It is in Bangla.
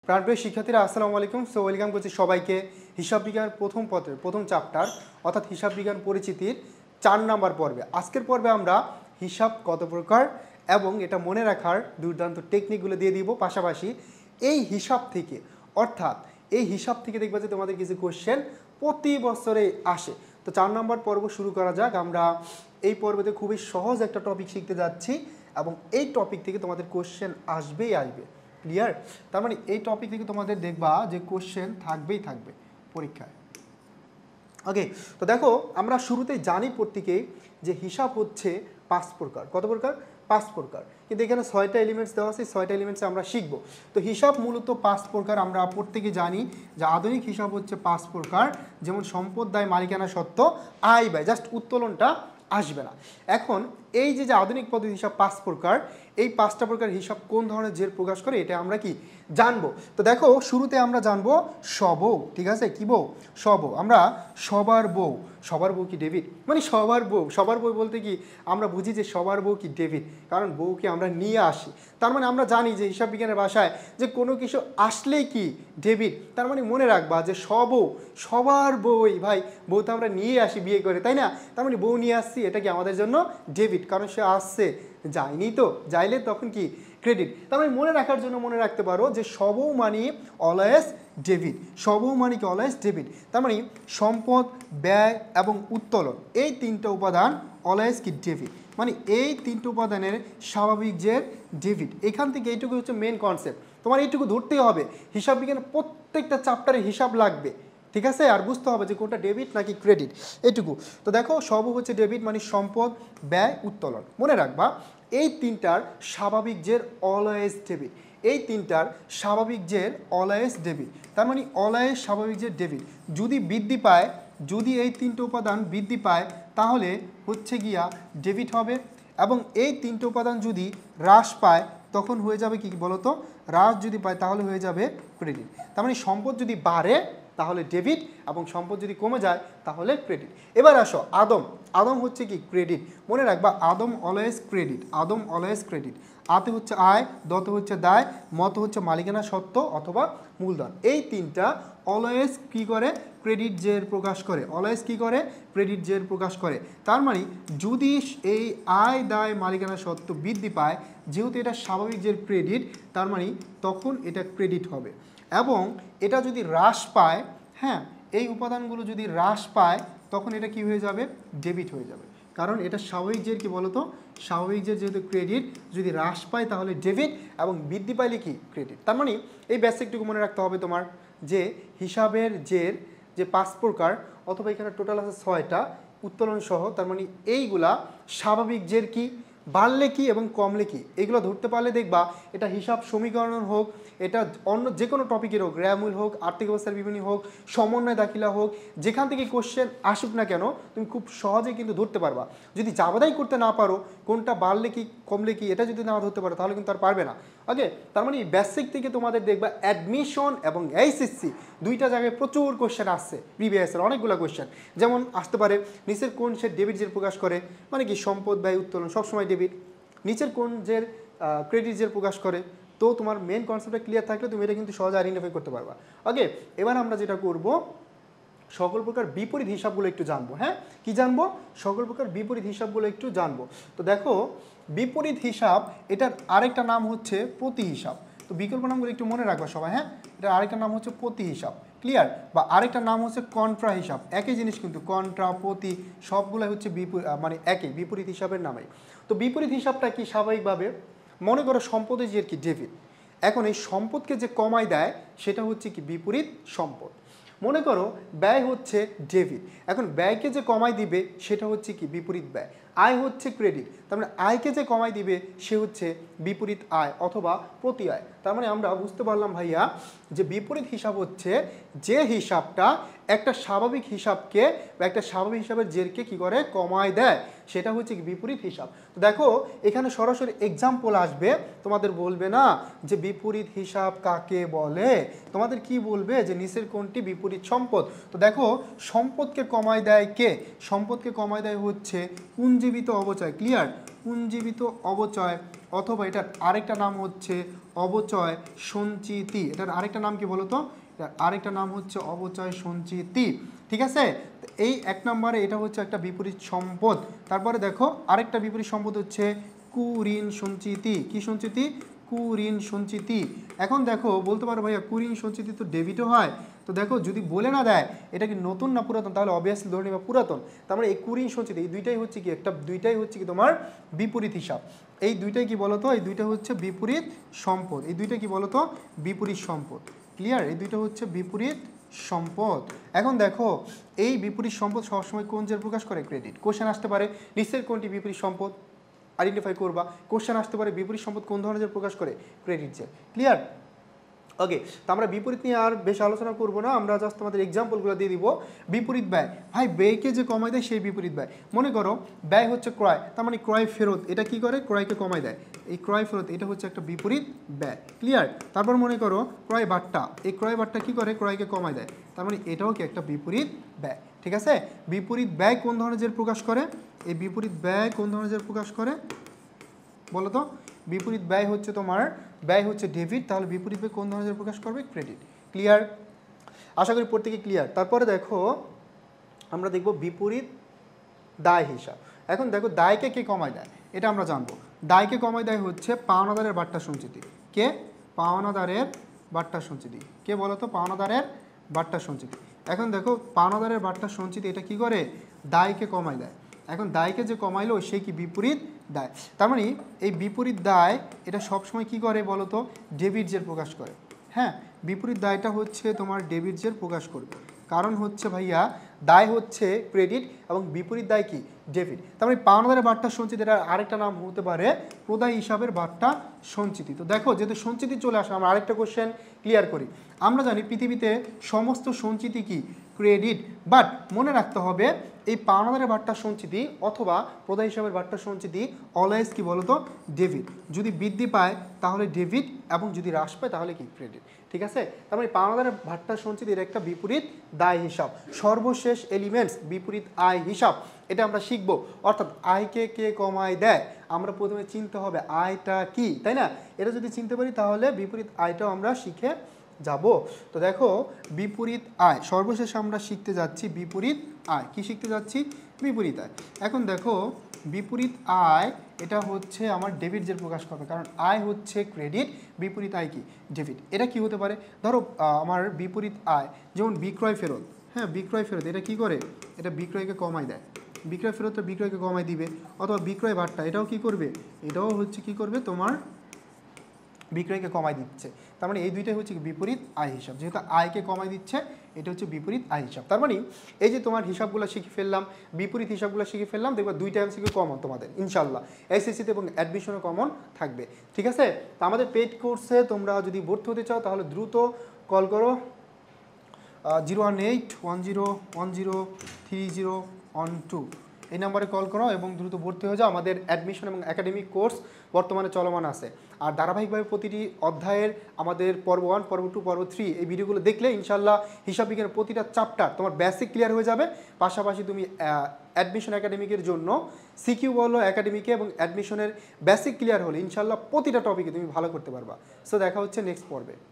প্রাণপ্রিয় শিক্ষার্থীরা আসসালামু আলাইকুম। সো ওয়েলকাম করছি সবাইকে হিসাব বিজ্ঞান প্রথম পত্রের প্রথম চ্যাপ্টার অর্থাৎ হিসাব বিজ্ঞান পরিচিতির 4 নম্বর পর্বে। আজকের পর্বে আমরা হিসাব কত প্রকার এবং এটা মনে রাখার দুর্দান্ত টেকনিকগুলো দিয়ে দিব। পাশাপাশি এই হিসাব থেকে অর্থাৎ এই হিসাব থেকে দেখবা যে তোমাদের কিছু কোশ্চেন প্রতি বছরে আসে। তো 4 নম্বর পর্ব শুরু করা যাক। আমরা এই পর্বতে খুবই সহজ একটা টপিক শিখতে যাচ্ছি এবং এই টপিক থেকে তোমাদের কোশ্চেন আসবেই আসবে। ক্লিয়ার? তার মানে এই টপিক থেকে তোমাদের দেখবা যে কোশ্চেন থাকবেই থাকবে পরীক্ষায়। ওকে, তো দেখো আমরা শুরুতেই জানি প্রত্যেকেই যে হিসাব হচ্ছে 5 প্রকার। কত প্রকার? 5 প্রকার। কিন্তু এখানে 6টা এলিমেন্টস দেওয়া আছে, 6টা এলিমেন্টসে আমরা শিখব। তো হিসাব মূলত 5 প্রকার। আমরা প্রত্যেকে জানি যে আধুনিক হিসাব হচ্ছে 5 প্রকার, যেমন সম্পদ, দায়, মালিকানা সত্ত্ব, আয় ব্যয়। জাস্ট উত্তোলনটা আসবে না। এখন এই যে আধুনিক পদ্ধতি হিসাব 5 প্রকার, এই 5টা প্রকার হিসাব কোন ধরনের জের প্রকাশ করে এটা আমরা কি জানবো। তো দেখো শুরুতে আমরা জানবো সবৌ। ঠিক আছে, কি বউ? সবৌ। আমরা সবার বউ। সবার বউ কি ডেভিড? মানে সবার বউ। সবার বউ বলতে কি আমরা বুঝি যে সবার বউ কি ডেভিড, কারণ বউকে আমরা নিয়ে আসি। তার মানে আমরা জানি যে হিসাব বিজ্ঞানের ভাষায় যে কোনো কিছু আসলেই কি ডেভিড। তার মানে মনে রাখবা যে সবৌ, সবার বউই ভাই। বউ তো আমরা নিয়ে আসি বিয়ে করে, তাই না? তার মানে বউ নিয়ে আসছি, এটা কি আমাদের জন্য ডেভিড, কারণ সে আসছে, যায়নি তো, যাইলে তখন কি ক্রেডিট। তার মানে মনে রাখার জন্য মনে রাখতে পারো যে সবৌ মানে অলওয়েজ ডেবিট। সবৌ মানে কি অলওয়েজ ডেবিট। তার মানে সম্পদ, ব্যয় এবং উত্তোলন, এই 3টা উপাদান অলওয়েজ কি ডেবিট। মানে এই 3টা উপাদানের স্বাভাবিক জের ডেবিট। এখান থেকে এইটুকু হচ্ছে মেন কনসেপ্ট। তোমার এইটুকু ধরতেই হবে। হিসাব বিজ্ঞানের প্রত্যেকটা চ্যাপ্টারে হিসাব লাগবে, ঠিক আছে? আর বুঝতে হবে যে কোনটা ডেবিট নাকি ক্রেডিট, এইটুকু। তো দেখো সবও হচ্ছে ডেবিট, মানে সম্পদ, ব্যয়, উত্তোলন। মনে রাখবা এই 3টার স্বাভাবিক জের অলওয়েজ ডেবিট। এই 3টার স্বাভাবিক জের অলওয়েজ ডেবিট। তার মানে অলওয়েজ স্বাভাবিক জের ডেবিট। যদি বৃদ্ধি পায়, যদি এই 3টে উপাদান বৃদ্ধি পায় তাহলে হচ্ছে গিয়া ডেবিট হবে, এবং এই 3টে উপাদান যদি হ্রাস পায় তখন হয়ে যাবে কি বলতো? হ্রাস যদি পায় তাহলে হয়ে যাবে ক্রেডিট। তার মানে সম্পদ যদি বাড়ে তাহলে ডেবিট এবং সম্পদ যদি কমে যায় তাহলে ক্রেডিট। এবার আসো আদম। আদম হচ্ছে কি ক্রেডিট। মনে রাখবা আদম অলওয়েজ ক্রেডিট। আদম অলওয়েজ ক্রেডিট। আতে হচ্ছে আয়, দতে হচ্ছে দায়, মতে হচ্ছে মালিকানা সত্ত্ব অথবা মূলধন। এই 3টা অলওয়েজ কি করে? ক্রেডিট জের প্রকাশ করে। অলওয়েজ কি করে? ক্রেডিট জের প্রকাশ করে। তার মানে যদি এই আয়, দায়, মালিকানা সত্ত্ব বৃদ্ধি পায়, যেহেতু এটা স্বাভাবিক জের ক্রেডিট, তার মানে তখন এটা ক্রেডিট হবে। এবং এটা যদি হ্রাস পায়, হ্যাঁ, এই উপাদানগুলো যদি হ্রাস পায় তখন এটা কি হয়ে যাবে? ডেবিট হয়ে যাবে, কারণ এটা স্বাভাবিক জের কি বলতো? স্বাভাবিক জের যেহেতু ক্রেডিট, যদি হ্রাস পায় তাহলে ডেবিট এবং বৃদ্ধি পাইলে কি ক্রেডিট। তার মানে এই বেসিকটুকু মনে রাখতে হবে তোমার, যে হিসাবের জের যে 5 প্রকার অথবা এখানে টোটাল আছে 6টা উত্তোলন সহ। তার মানে এইগুলা স্বাভাবিক জের কি, বাড়লে কি এবং কমলে কি, এগুলো ধরতে পারলে দেখবা এটা হিসাব সমীকরণ হোক, এটা অন্য যে কোনো টপিকের হোক, গ্রামুল হোক, আর্থিক অবস্থার বিভিন্ন হোক, সমন্বয় দাখিলা হোক, যেখান থেকে কোশ্চেন আসুক না কেন তুমি খুব সহজে কিন্তু ধরতে পারবা। যদি যাবাদাই করতে না পারো কোনটা বাড়লে কি কমলে কি এটা যদি না ধরতে পারো তাহলে কিন্তু আর পারবে না। ওকে, তার মানে বেসিক থেকে তোমাদের দেখবা অ্যাডমিশন এবং এইচএসসি 2টা জায়গায় প্রচুর কোশ্চেন আসছে। প্রিভিয়াসের অনেকগুলো কোশ্চেন যেমন আসতে পারে, নিচের কোন সে ডেবিট জের প্রকাশ করে, মানে কি সম্পদ, ব্যয়, উত্তোলন সবসময় ডেবিট। নিচের কোন জের ক্রেডিট জের প্রকাশ করে। তো তোমার মেন কনসেপ্টটা ক্লিয়ার থাকলে তুমি এটা কিন্তু সহজে আইডেন্টিফাই করতে পারবা। ওকে, এবার আমরা যেটা করব সকল প্রকার বিপরীত হিসাবগুলো একটু জানবো। হ্যাঁ, কি জানবো? সকল প্রকার বিপরীত হিসাবগুলো একটু জানবো। তো দেখো বিপরীত হিসাব, এটার আরেকটা নাম হচ্ছে প্রতি হিসাব। তো বিকল্প নামগুলো একটু মনে রাখবা সবাই। হ্যাঁ, এটার আরেকটা নাম হচ্ছে প্রতি হিসাব। ক্লিয়ার? বা আরেকটা নাম হচ্ছে কন্ট্রা হিসাব। একই জিনিস কিন্তু, কন্ট্রা, প্রতি সবগুলো হচ্ছে মানে একই বিপরীত হিসাবের নামেই। তো বিপরীত হিসাবটা কি? স্বাভাবিকভাবে মনে করো সম্পদের যে কি ডেবিট, এখন এই সম্পদকে যে কমায় দেয় সেটা হচ্ছে কি বিপরীত সম্পদ। মনে করো ব্যয় হচ্ছে ডেবিট, এখন ব্যয়কে যে কমাই দিবে সেটা হচ্ছে কি বিপরীত ব্যয়। আয় হচ্ছে ক্রেডিট, তার মানে আয়কে যে কমাই দিবে সে হচ্ছে বিপরীত আয় অথবা প্রতি আয়। তার মানে আমরা বুঝতে পারলাম ভাইয়া যে বিপরীত হিসাব হচ্ছে যে হিসাবটা একটা স্বাভাবিক হিসাবকে বা একটা স্বাভাবিক হিসাবের জেরকে কি করে? কমায় দেয়, সেটা হচ্ছে কি বিপরীত হিসাব। তো দেখো এখানে সরাসরি এক্সাম্পল আসবে, তোমাদের বলবে না যে বিপরীত হিসাব কাকে বলে, তোমাদের কি বলবে যে নিচের কোনটি বিপরীত সম্পদ। তো দেখো সম্পদকে কমায় দেয় কে? সম্পদকে কমায় দেয় হচ্ছে কোন পুঞ্জীবিত অবচয়, ক্লিয়ার, পুঞ্জীবিত অবচয়, অথবা এটার আরেকটা নাম হচ্ছে অবচয় সঞ্চিতি। এটার আরেকটা নাম কি বলতো? এটার আরেকটা নাম হচ্ছে অবচয় সঞ্চিতি, ঠিক আছে। এই 1 নম্বরে এটা হচ্ছে একটা বিপরীত সম্পদ। তারপরে দেখো আরেকটা বিপরীত সম্পদ হচ্ছে কুঋণ সঞ্চিতি। কি সঞ্চিতি? কুঋণ সঞ্চিতি। এখন দেখো বলতে পারো ভাইয়া কুঋণ সঞ্চিতি তো ডেবিটও হয়, তো দেখো যদি বলে না দেয় এটা কি নতুন না পুরাতন, তাহলে অবভিয়াসলি ধরে নেবা পুরাতন। তার মানে এই কুঋণ সঞ্চিতি এই দুইটাই হচ্ছে কি দুইটাই হচ্ছে কি তোমার বিপরীত হিসাব। এই দুইটাই কি বলতো? এই দুইটা হচ্ছে বিপরীত সম্পদ। এই দুইটা কি বলতো? বিপরীত সম্পদ, ক্লিয়ার। এই দুইটা হচ্ছে বিপরীত সম্পদ। এখন দেখো এই বিপরীত সম্পদ সবসময় কোন জের প্রকাশ করে? ক্রেডিট। কোশ্চেন আসতে পারে নিচের কোনটি বিপরীত সম্পদ আইডেন্টিফাই করবা। কোশ্চেন আসতে পারে বিপরীত সম্পদ কোন ধরনের প্রকাশ করে? ক্রেডিট জের, ক্লিয়ার। ওকে, তো আমরা বিপরীত নিয়ে আর বেশ আলোচনা করবো না, আমরা জাস্ট আমাদের এক্সাম্পলগুলো দিয়ে দিব। বিপরীত ব্যয়, ভাই ব্যয়কে যে কমায় দেয় সেই বিপরীত ব্যয়। মনে করো ব্যয় হচ্ছে ক্রয়, তার মানে ক্রয় ফেরত, এটা কি করে? ক্রয়কে কমায় দেয়। এই ক্রয় ফেরত এটা হচ্ছে একটা বিপরীত ব্যয়, ক্লিয়ার। তারপর মনে করো ক্রয় বাট্টা, এই ক্রয় বাট্টা কি করে? ক্রয়কে কমায় দেয়, তার মানে এটাও কি একটা বিপরীত ব্যয়, ঠিক আছে। বিপরীত ব্যয় কোন ধরনের জের প্রকাশ করে? এই বিপরীত ব্যয় কোন ধরনের জের প্রকাশ করে বলো তো? বিপরীত ব্যয় হচ্ছে তোমার ব্যয় হচ্ছে ডেবিট, তাহলে বিপরীত ব্যয় কোন ধরনের প্রকাশ করবে? Credit, clear. আশা করি প্রত্যেকে ক্লিয়ার। তারপরে দেখো আমরা দেখব বিপরীত দায় হিসাব। এখন দেখো দায়কে কে কমায় দেয় এটা আমরা জানবো। দায়কে কমায় দেয় হচ্ছে পাওনাদারের বাট্টা সঞ্চিতি। কে? পাওনাদারের বাট্টা সঞ্চিতি। কে বলো তো? পাওনাদারের বাট্টা সঞ্চিতি। এখন দেখো পাওনাদারের বাট্টা সঞ্চিতি এটা কি করে? দায়কে কমায় দেয়। এখন দায়কে যে কমাইলো সে কি বিপরীত দায়। তার মানে এই বিপরীত দায় এটা সবসময় কি করে বলো তো? ডেবিট জের প্রকাশ করে। হ্যাঁ, বিপরীত দায়টা হচ্ছে তোমার ডেবিট জের প্রকাশ করবে, কারণ হচ্ছে ভাইয়া দায় হচ্ছে ক্রেডিট এবং বিপরীত দায় কি? ডেবিট। তার মানে পাওনাদারের বাট্টা সঞ্চিতি এটার আরেকটা নাম হতে পারে প্রদায় হিসাবের বাট্টা সঞ্চিতি। তো দেখো যেহেতু সঞ্চিতি চলে আসে আমরা আরেকটা কোশ্চেন ক্লিয়ার করি। আমরা জানি পৃথিবীতে সমস্ত সঞ্চিতি কি? ক্রেডিট, বাট মনে রাখতে হবে এই পাওনাদারের বাট্টা সঞ্চিতি অথবা প্রদায় হিসাবের বাট্টা সঞ্চিতি অলওয়েজ কি বলতো? ডেবিট। যদি বৃদ্ধি পায় তাহলে ডেবিট এবং যদি হ্রাস পায় তাহলে কি? ক্রেডিট, ঠিক আছে। তার মানে পাওনাদারের বাট্টা সঞ্চিতির একটা বিপরীত দায় হিসাব। সর্বশেষ এলিমেন্টস বিপরীত আয় হিসাব, এটা আমরা শিখব। অর্থাৎ আয়কে কে কমায় দেয়, আমরা প্রথমে চিনতে হবে আয়টা কি, তাই না? এটা যদি চিনতে পারি তাহলে বিপরীত আয়টাও আমরা শিখে যাব। তো দেখো বিপরীত আয় সর্বশেষ আমরা শিখতে যাচ্ছি বিপরীত আয়। কি শিখতে যাচ্ছি? বিপরীত আয়। এখন দেখো বিপরীত আয় এটা হচ্ছে আমার ডেবিট জের প্রকাশ করবে, কারণ আয় হচ্ছে ক্রেডিট, বিপরীত আয় কি? ডেবিট। এটা কি হতে পারে? ধরো আমার বিপরীত আয় যেমন বিক্রয় ফেরত। হ্যাঁ, বিক্রয় ফেরত এটা কি করে? এটা বিক্রয়কে কমায় দেয়। বিক্রয় ফেরতটা বিক্রয়কে কমায় দিবে। অথবা বিক্রয় বাট্টা এটাও কি করবে? এটাও হচ্ছে কি করবে? তোমার বিক্রয়কে কমায় দিচ্ছে। তার মানে এই দুইটাই হচ্ছে বিপরীত আয় হিসাব। যেহেতু আয়কে কমায় দিচ্ছে এটা হচ্ছে বিপরীত আয় হিসাব। তার মানে এই যে তোমার হিসাবগুলো শিখে ফেললাম, বিপরীত হিসাবগুলো শিখে ফেললাম, দেখবা দুইটা এমসিকিউ কমন তোমাদের ইনশাল্লাহ এসএসসিতে এবং অ্যাডমিশনে কমন থাকবে, ঠিক আছে। তো আমাদের পেইড কোর্সে তোমরা যদি ভর্তি হতে চাও তাহলে দ্রুত কল করো 01810103012 এই নাম্বারে কল করো এবং দ্রুত ভর্তি হয়ে যাও। আমাদের অ্যাডমিশন এবং একাডেমিক কোর্স বর্তমানে চলমান আছে। আর ধারাবাহিকভাবে প্রতিটি অধ্যায়ের আমাদের পর্ব 1, পর্ব 2, পর্ব 3 এই ভিডিওগুলো দেখলে ইনশাল্লাহ হিসাব বিজ্ঞানের প্রতিটা চ্যাপ্টার তোমার বেসিক ক্লিয়ার হয়ে যাবে। পাশাপাশি তুমি অ্যাডমিশন একাডেমিকের জন্য সিকিউ বলো একাডেমিকে এবং অ্যাডমিশনের বেসিক ক্লিয়ার হলে ইনশাল্লাহ প্রতিটা টপিকে তুমি ভালো করতে পারবা। সো দেখা হচ্ছে নেক্সট পর্বে।